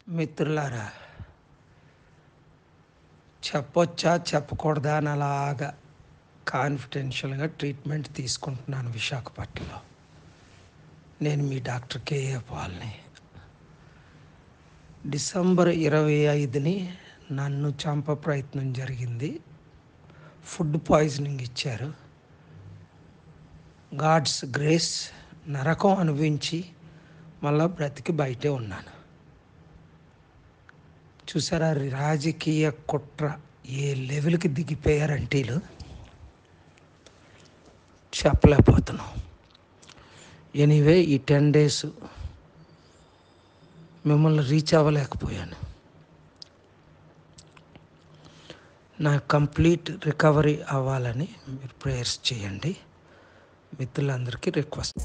మిత్రులారా, చెప్పొచ్చా చెప్పకూడదా అని అలాగా కాన్ఫిడెన్షియల్గా ట్రీట్మెంట్ తీసుకుంటున్నాను విశాఖపట్నంలో. నేను మీ డాక్టర్ కేఏ పాల్ని. డిసెంబర్ 25ని నన్ను చంప ప్రయత్నం జరిగింది. ఫుడ్ పాయిజనింగ్ ఇచ్చారు. గాడ్స్ గ్రేస్, నరకం అనుభవించి మళ్ళా బ్రతికి బయటే ఉన్నాను. చూసారా, రాజకీయ కుట్ర ఏ లెవెల్కి దిగిపోయారంటే వీళ్ళు చెప్పలేకపోతున్నాం. ఎనీవే, ఈ 10 days మిమ్మల్ని రీచ్ అవ్వలేకపోయాను. నా కంప్లీట్ రికవరీ అవ్వాలని మీరు ప్రేయర్స్ చేయండి. మిత్రులందరికీ రిక్వెస్ట్.